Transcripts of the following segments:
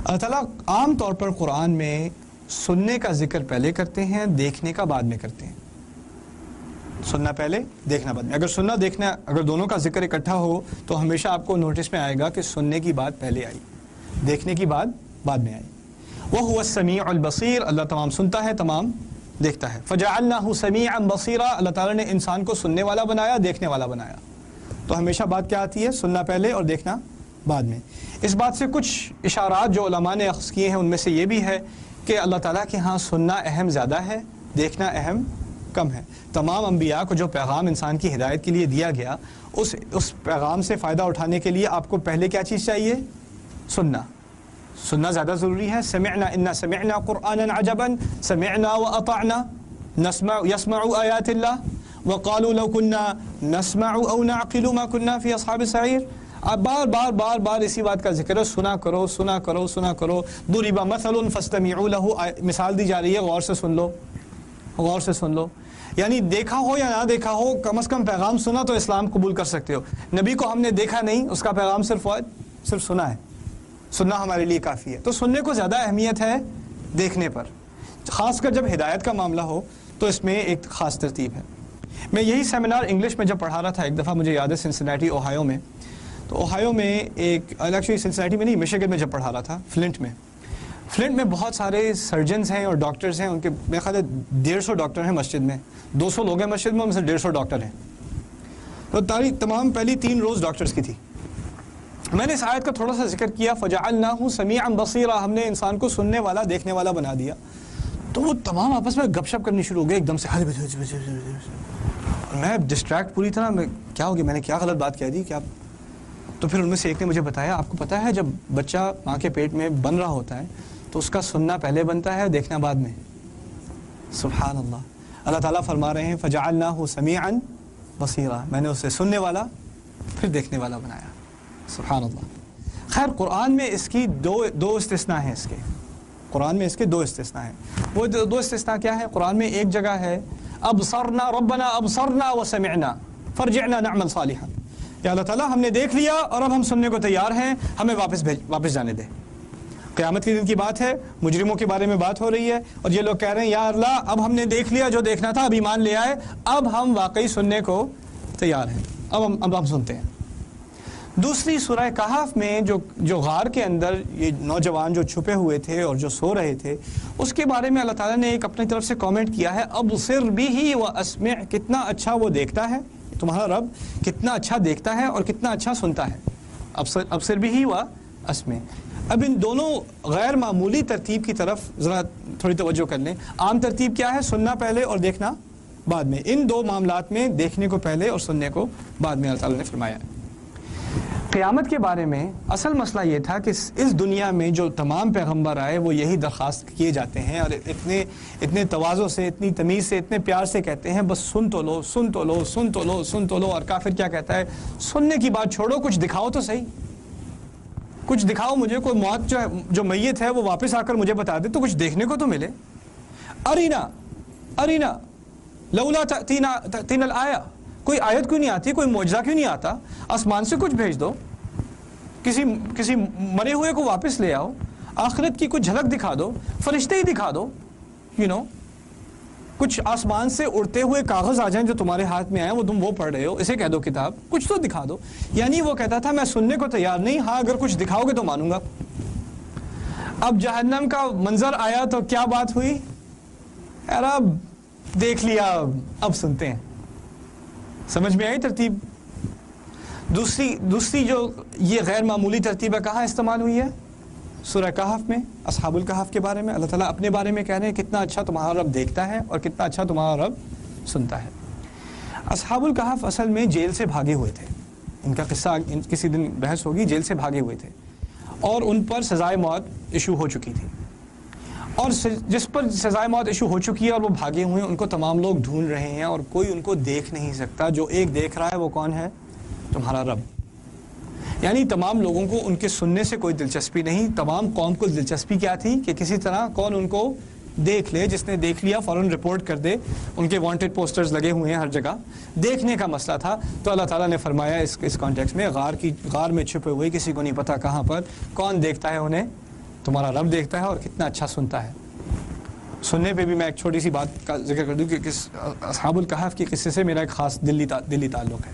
اللہ تعالیٰ عام طور پر قرآن میں سننے کا ذکر پہلے کرتے ہیں، دیکھنے کا بعد میں کرتے ہیں. سننا پہلے، دیکھنا بعد میں. اگر سننا دیکھنا اگر دونوں کا ذکر اکٹھا ہو تو ہمیشہ آپ کو نوٹس میں آئے گا کہ سننے کی بات پہلے آئی، دیکھنے کی بات بعد میں آئی. وَهُوَ السَّمِيعُ الْبَصِيرُ، اللہ تمام سنتا ہے، تمام دیکھتا ہے. فَجَعَلْنَاهُ سَمِيعًا بَصِيرًا، اللہ تعالیٰ نے انسان کو سننے والا بنایا، دیکھنے والا بنایا. تو ہمیشہ بات کیا آتی ہے؟ سننا پہلے اور دیکھنا بعد میں. اس بات سے کچھ اشارات جو علماء نے اخذ کیے ہیں ان میں سے یہ بھی ہے کہ اللہ تعالیٰ کے ہاں سننا اہم زیادہ ہے، دیکھنا اہم کم ہے. تمام انبیاء کو جو پیغام انسان کی ہدایت کے لیے دیا گیا، اس پیغام سے فائدہ اٹھانے کے لیے آپ کو پہلے کیا چیز چاہیے؟ سننا زیادہ ضروری ہے. سمعنا انا سمعنا قرآنا عجبا سمعنا واطعنا يسمع آیات اللہ وقالوا لو كنا نسمع او نعقل ما كنا في اصحاب السعیر. آپ بار بار بار بار اسی بات کا ذکر ہے، سنا کرو سنا کرو سنا کرو. ضرب مثل فاستمعوا له، مثال دی جا رہی ہے، غور سے سن لو، غور سے سن لو. یعنی دیکھا ہو یا نہ دیکھا ہو، کم از کم پیغام سنا تو اسلام قبول کر سکتے ہو. نبی کو ہم نے دیکھا نہیں، اس کا پیغام صرف سنا ہے، سننا ہمارے لیے کافی ہے. تو سننے کو زیادہ اہمیت ہے دیکھنے پر، خاص کر جب ہدایت کا معاملہ ہو تو اس میں ایک خاص ترتیب ہے. میں یہی سیمینار انگلش میں جب پڑھا رہا تھا، ایک دفعہ مجھے یاد ہے سنسناٹی اوہایو میں. تو اوہایو میں ایکچولی سنسناٹی میں نہیں، مشیگن میں جب پڑھا رہا تھا، فلنٹ میں بہت سارے سرجنز ہیں اور ڈاکٹرز ہیں. ان کے میرے خیال ہے 150 ڈاکٹر ہیں مسجد میں، 200 لوگ ہیں مسجد میں، ان میں سے 150 ڈاکٹر ہیں. تو تمام پہلی 3 روز ڈاکٹرز کی تھی. میں نے اس آیت کا تھوڑا سا ذکر کیا، فَجَعَلْنَاهُ سَمِيعًا بَصِيرًا، ہم نے انسان کو سننے والا دیکھنے والا بنا دیا. تو وہ تمام آپس میں گپ شپ کرنی شروع ہو گئے ایک دم سے. میں ڈسٹریکٹ پوری طرح، میں کیا ہو گیا، میں نے کیا غلط بات کہہ دی کیا؟ تو پھر ان میں سے ایک نے مجھے بتایا، آپ کو پتہ ہے جب بچہ ماں کے پیٹ میں بن رہا ہوتا ہے تو اس کا سننا پہلے بنتا ہے، دیکھنا بعد میں. سبحان اللہ. اللہ تعالیٰ فرما رہے ہیں فَجَعَلْنَاهُ سَمِيعًا بَصِيرًا، میں نے اسے سننے والا پھر دیکھنے والا بنایا. سبحان اللہ. خیر قرآن میں اس کی دو استثناء ہیں. اس کے قرآن میں اس کے 2 استثناء ہیں. وہ 2 استثناء کیا ہے؟ قرآن میں ایک جگہ ہے ابصرنا ربنا ابصرنا وسمعنا فرجعنا نعمل صالحا، یا اللہ تعالیٰ ہم نے دیکھ لیا اور اب ہم سننے کو تیار ہیں، ہمیں واپس جانے دے. قیامت کے دن کی بات ہے، مجرموں کے بارے میں بات ہو رہی ہے اور یہ لوگ کہہ رہے ہیں یا اللہ اب ہم نے دیکھ لیا جو دیکھنا تھا، اب ایمان لے آئے، اب ہم واقعی سننے کو تیار ہیں، اب ہم سنتے ہیں. دوسری سورہ کہف میں جو غار کے اندر یہ نوجوان جو چھپے ہوئے تھے اور جو سو رہے تھے، اس کے بارے میں اللہ تعالیٰ نے ایک اپنی طرف سے کامنٹ کیا ہے، ابصر بہ واسمع، کتنا اچھا وہ دیکھتا ہے، تمہارا رب کتنا اچھا دیکھتا ہے اور کتنا اچھا سنتا ہے. ابصر بہ واسمع. اب ان دونوں غیر معمولی ترتیب کی طرف ذرا تھوڑی توجہ کر لیں. عام ترتیب کیا ہے؟ سننا پہلے اور دیکھنا بعد میں. ان 2 معاملات میں دیکھنے کو پہلے اور سننے کو بعد میں اللہ تعالیٰ نے فرمایا ہے. قیامت کے بارے میں اصل مسئلہ یہ تھا کہ اس دنیا میں جو تمام پیغمبر آئے وہ یہی درخواست کیے جاتے ہیں اور اتنے تواضع سے، اتنی تمیز سے، اتنے پیار سے کہتے ہیں بس سن تو لو سن تو لو سن تو لو سن تو لو. اور کافر کیا کہتا ہے؟ سننے کی بات چھوڑو، کچھ دکھاؤ تو صحیح، کچھ دکھاؤ مجھے، کوئی موت جو میت ہے وہ واپس آ کر مجھے بتا دے تو کچھ دیکھنے کو تو ملے. ارینا لولا تأتینا الآیہ، کوئی آیت کیوں نہیں آتی، کوئی معجزہ کیوں نہیں آتا، آسمان سے کچھ بھیج دو، کسی مرے ہوئے کو واپس لے آؤ، آخرت کی کچھ جھلک دکھا دو، فرشتے ہی دکھا دو، کچھ آسمان سے اڑتے ہوئے کاغذ آ جائیں جو تمہارے ہاتھ میں آئے، وہ تم وہ پڑھ رہے ہو، اسے کہہ دو کتاب، کچھ تو دکھا دو. یعنی وہ کہتا تھا میں سننے کو تیار نہیں، ہاں اگر کچھ دکھاؤ گے تو مانوں گا. اب جہنم کا منظر آیا تو کیا بات ہوئی؟ یار اب دیکھ لیا، اب سنتے ہیں. سمجھ میں آئی ترتیب؟ دوسری جو یہ غیر معمولی ترتیب ہے کہاں استعمال ہوئی ہے؟ سورہ کہف میں، اصحاب الکہف کے بارے میں. اللہ تعالیٰ اپنے بارے میں کہہ رہے ہیں کتنا اچھا تمہارا رب دیکھتا ہے اور کتنا اچھا تمہارا رب سنتا ہے. اصحاب الکہف اصل میں جیل سے بھاگے ہوئے تھے. ان کا قصہ کسی دن بحث ہوگی. جیل سے بھاگے ہوئے تھے اور ان پر سزائے موت ایشو ہو چکی تھی، اور جس پر سزائے موت ایشو ہو چکی ہے اور وہ بھاگے ہوئے ہیں، ان کو تمام لوگ ڈھونڈ رہے ہیں اور کوئی ان کو دیکھ نہیں سکتا. جو ایک دیکھ رہا ہے وہ کون ہے؟ تمہارا رب. یعنی تمام لوگوں کو ان کے سننے سے کوئی دلچسپی نہیں. تمام قوم کو دلچسپی کیا تھی کہ کسی طرح کون ان کو دیکھ لے، جس نے دیکھ لیا فوراً رپورٹ کر دے. ان کے وانٹڈ پوسٹرز لگے ہوئے ہیں ہر جگہ، دیکھنے کا مسئلہ تھا. تو اللہ تعالیٰ نے فرمایا اس کانٹیکس میں غار میں چھپے ہوئے کسی کو نہیں پتا کہاں پر کون دیکھتا ہے انہیں؟ تمہارا رب دیکھتا ہے اور کتنا اچھا سنتا ہے. سننے پہ بھی میں ایک چھوٹی سی بات کا ذکر کر دوں کہ اصحاب الکہف کے قصے سے میرا ایک خاص دلی تعلق ہے,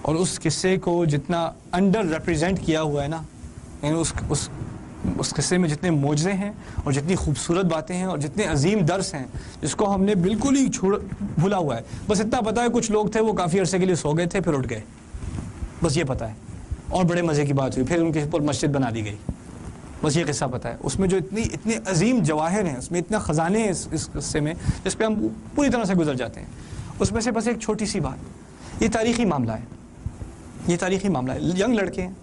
اور اس قصے کو جتنا انڈر ریپرزینٹ کیا ہوا ہے نا, یعنی اس قصے میں جتنے معجزے ہیں اور جتنی خوبصورت باتیں ہیں اور جتنے عظیم درس ہیں جس کو ہم نے بالکل ہی بھولا ہوا ہے. بس اتنا پتہ ہے کچھ لوگ تھے وہ کافی عرصے کے لیے سو گئے تھے پھر اٹھ گئے, بس یہ پتہ ہے, اور بڑے مزے کی بات ہوئی پھر ان کے اوپر مسجد بنا دی گئی, بس یہ قصہ پتہ ہے. اس میں جو اتنے عظیم جواہر ہیں, اس میں اتنا خزانے ہیں اس قصے میں جس پہ ہم پوری طرح سے گزر جاتے ہیں. اس میں سے بس ایک چھوٹی سی بات, یہ تاریخی معاملہ ہے, یہ تاریخی معاملہ ہے. ینگ لڑکے ہیں,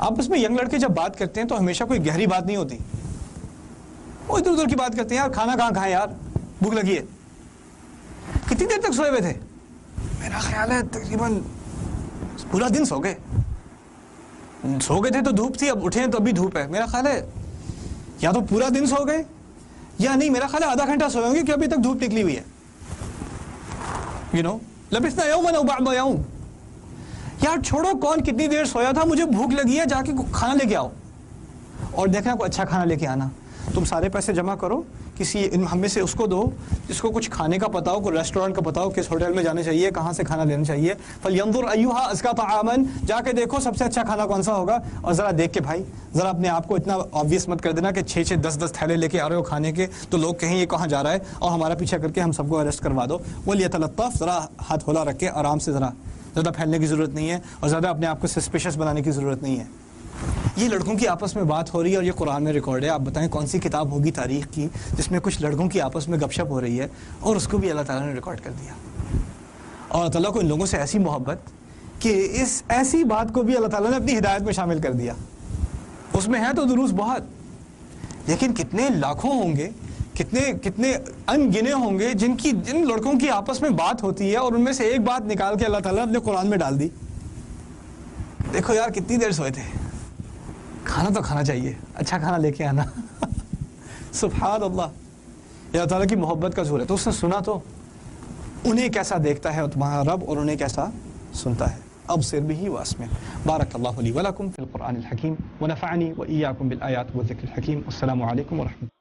آپس میں ینگ لڑکے جب بات کرتے ہیں تو ہمیشہ کوئی گہری بات نہیں ہوتی, وہ ادھر ادھر کی بات کرتے ہیں. یار کھانا کہاں کھائیں یار, بھوک لگی ہے. کتنی دیر تک سوئے ہوئے تھے؟ میرا خیال ہے تقریباً پورا دن سو گئے تھے تو دھوپ تھی, اب اٹھے تو ابھی دھوپ ہے. میرا خیال ہے یا تو پورا دن سو گئے یا نہیں, میرا خیال ہے آدھا گھنٹہ سوئے ہوں گے کہ ابھی تک دھوپ نکلی ہوئی ہے. لبثنا یوما او بعض یوم. یار چھوڑو کون کتنی دیر سویا تھا, مجھے بھوک لگی ہے, جا کے کھانا لے کے آؤ. اور دیکھنا کوئی اچھا کھانا لے کے آنا. تم سارے پیسے جمع کرو, کسی ہم میں سے اس کو دو جس کو کچھ کھانے کا پتا ہو, کوئی ریسٹورینٹ کا پتا ہو, کس ہوٹل میں جانا چاہیے, کہاں سے کھانا لینا چاہیے. فلینظر ایھا ازکی طعاما, جا کے دیکھو سب سے اچھا کھانا کون سا ہوگا. اور ذرا دیکھ کے بھائی, ذرا اپنے آپ کو اتنا آبویس مت کر دینا کہ 6 10 تھیلے لے کے آ رہے ہو کھانے کے, تو لوگ کہیں یہ کہاں جا رہا ہے, اور ہمارا پیچھا کر کے ہم سب کو اریسٹ کروا دو. ولیتلطف, ذرا ہاتھ ہلا رکھ کے آرام سے, ذرا زیادہ پھیلنے کی ضرورت نہیں ہے اور زیادہ اپنے آپ کو سسپیشس بنانے کی ضرورت نہیں ہے. یہ لڑکوں کی آپس میں بات ہو رہی ہے اور یہ قرآن میں ریکارڈ ہے. آپ بتائیں کون سی کتاب ہوگی تاریخ کی جس میں کچھ لڑکوں کی آپس میں گپ شپ ہو رہی ہے اور اس کو بھی اللہ تعالیٰ نے ریکارڈ کر دیا. اور اللہ تعالیٰ کو ان لوگوں سے ایسی محبت کہ اس ایسی بات کو بھی اللہ تعالیٰ نے اپنی ہدایت میں شامل کر دیا. اس میں ہے تو دروس بہت, لیکن کتنے لاکھوں ہوں گے, کتنے ان گنے ہوں گے جن لڑکوں کی آپس میں بات ہوتی ہے اور ان میں سے ایک بات نکال کے اللہ تعالیٰ نے اپنے قرآن میں ڈال دی. دیکھو یار کتنی دیر سوئے تھے, کھانا تو کھانا چاہیے, اچھا کھانا لے کے آنا. سبحان اللہ, یہ اللہ تعالیٰ کی محبت کا زور ہے. تو اس نے سنا تو انہیں کیسا دیکھتا ہے تمہارا رب اور انہیں کیسا سنتا ہے. ابصر به واسمع. بارک اللہ لی ولکم فی القرآن الحکیم ونفعنی وإیاکم بالآیات والذکر الحکیم. السلام علیکم ورحمۃ اللہ.